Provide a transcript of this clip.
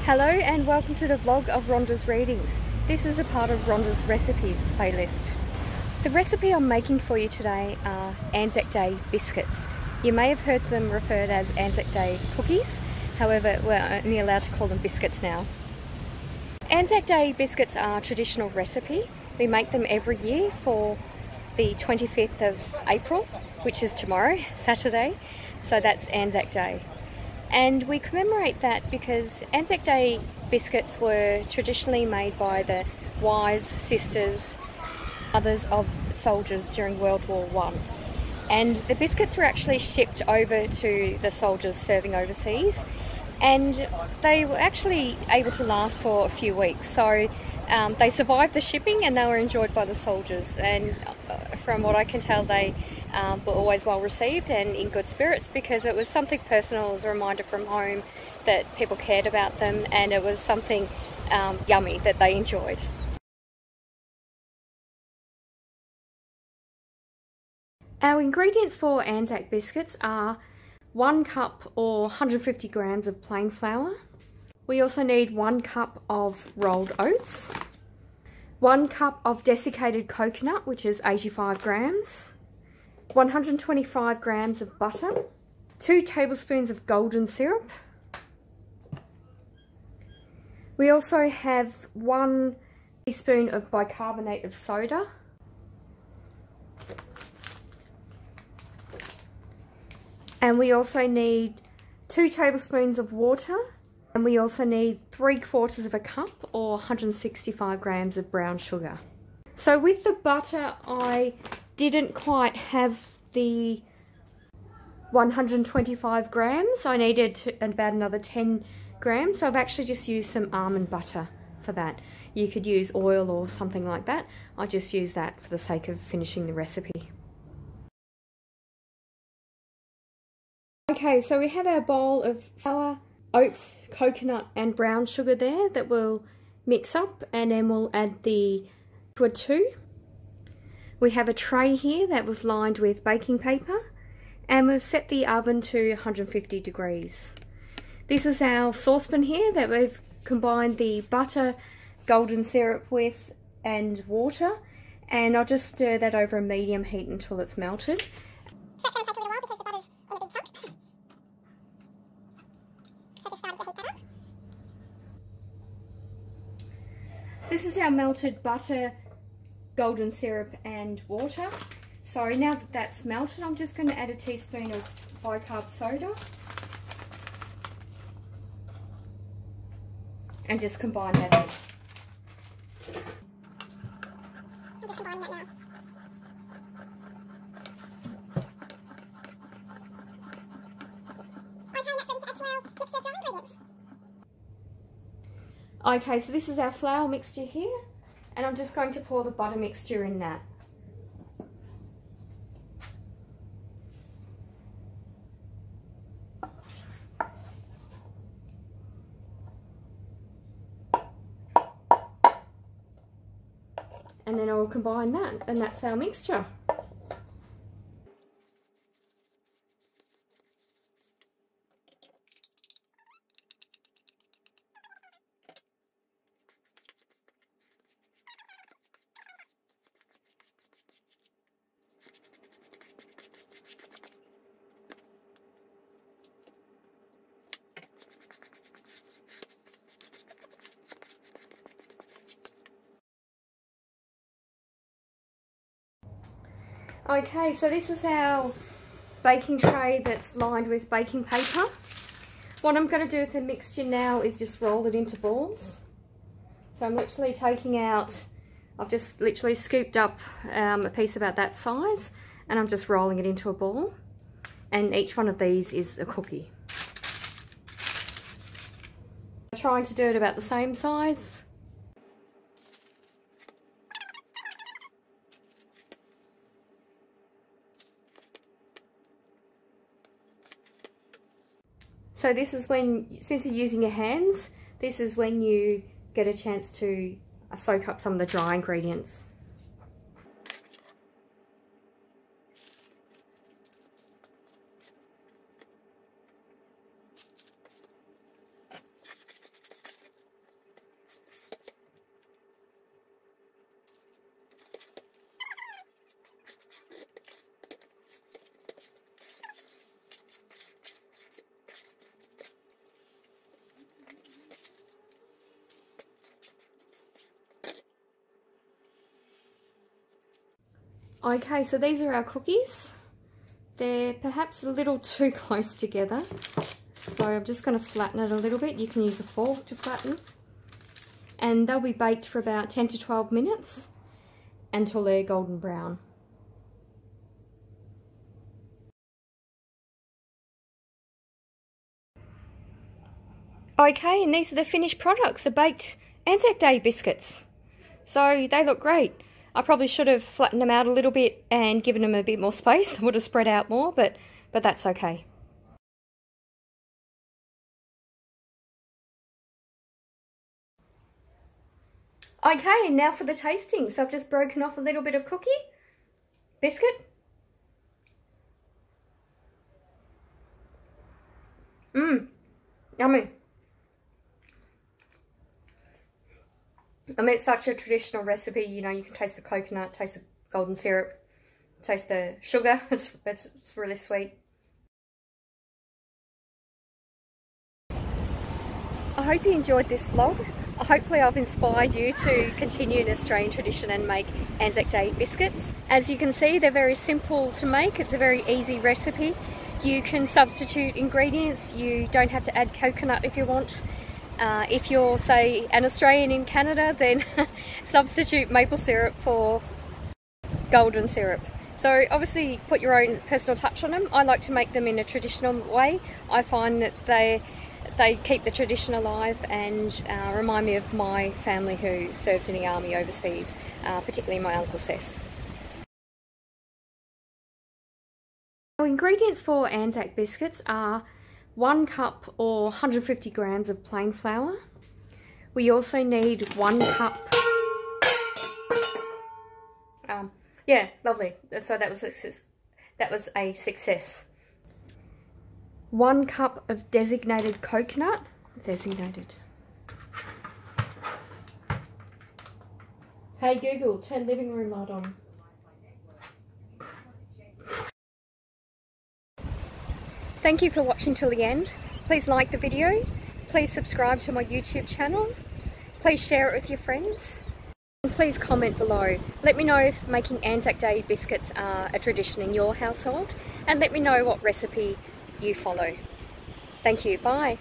Hello and welcome to the vlog of Rhonda's Readings. This is a part of Rhonda's Recipes playlist. The recipe I'm making for you today are Anzac Day biscuits. You may have heard them referred as Anzac Day cookies, however we're only allowed to call them biscuits now. Anzac Day biscuits are a traditional recipe. We make them every year for the 25th of April, which is tomorrow, Saturday, so that's Anzac Day. And we commemorate that because Anzac Day biscuits were traditionally made by the wives, sisters, mothers of soldiers during World War I. And the biscuits were actually shipped over to the soldiers serving overseas, and they were actually able to last for a few weeks. So they survived the shipping and they were enjoyed by the soldiers, and from what I can tell they were always well received and in good spirits because it was something personal. It was a reminder from home that people cared about them, and it was something yummy that they enjoyed. Our ingredients for Anzac biscuits are 1 cup or 150 grams of plain flour. We also need 1 cup of rolled oats, 1 cup of desiccated coconut, which is 85 grams, 125 grams of butter, 2 tablespoons of golden syrup. We also have 1 teaspoon of bicarbonate of soda, and we also need 2 tablespoons of water, and we also need 3/4 of a cup or 165 grams of brown sugar. So with the butter, I didn't quite have the 125 grams. I needed about another 10 grams. So I've actually just used some almond butter for that. You could use oil or something like that. I just use that for the sake of finishing the recipe. Okay, so we have our bowl of flour, oats, coconut and brown sugar there that we'll mix up, and then we'll add the liquid too. We have a tray here that we've lined with baking paper, and we've set the oven to 150 degrees. This is our saucepan here that we've combined the butter, golden syrup with and water, and I'll just stir that over a medium heat until it's melted. So it's going to take a little while because the butter's in a big chunk. So just starting to heat that up. This is our melted butter, golden syrup and water. So now that that's melted, I'm just going to add a teaspoon of bicarb soda and just combine that in. I'm just combining that now. Okay, that's ready to add to our mixture of dry ingredients. Okay, so this is our flour mixture here, and I'm just going to pour the butter mixture in that. And then I'll combine that, and that's our mixture. Okay, so this is our baking tray that's lined with baking paper. What I'm going to do with the mixture now is just roll it into balls. So I'm literally taking out, I've just literally scooped up a piece about that size, and I'm just rolling it into a ball. And each one of these is a cookie. I'm trying to do it about the same size. So this is when, since you're using your hands, this is when you get a chance to soak up some of the dry ingredients. Okay, so these are our cookies. They're perhaps a little too close together, so I'm just going to flatten it a little bit. You can use a fork to flatten. And they'll be baked for about 10 to 12 minutes until they're golden brown. Okay, and these are the finished products, the baked Anzac Day biscuits. So they look great. I probably should have flattened them out a little bit and given them a bit more space. They would have spread out more, but that's okay. Okay, and now for the tasting. So I've just broken off a little bit of cookie, biscuit. Yummy. I mean, it's such a traditional recipe, you know, you can taste the coconut, taste the golden syrup, taste the sugar. It's really sweet. I hope you enjoyed this vlog. Hopefully I've inspired you to continue an Australian tradition and make Anzac Day biscuits. As you can see, they're very simple to make. It's a very easy recipe. You can substitute ingredients. You don't have to add coconut if you want. If you're, say, an Australian in Canada, then substitute maple syrup for golden syrup. So obviously put your own personal touch on them. I like to make them in a traditional way. I find that they keep the tradition alive and remind me of my family who served in the army overseas, particularly my Uncle Sess. Our ingredients for Anzac biscuits are 1 cup or 150 grams of plain flour. We also need 1 cup. Yeah, lovely. So that was a success. 1 cup of designated coconut. Designated. Hey Google, turn living room light on. Thank you for watching till the end. Please like the video. Please subscribe to my YouTube channel. Please share it with your friends. And please comment below. Let me know if making Anzac Day biscuits are a tradition in your household, and let me know what recipe you follow. Thank you. Bye.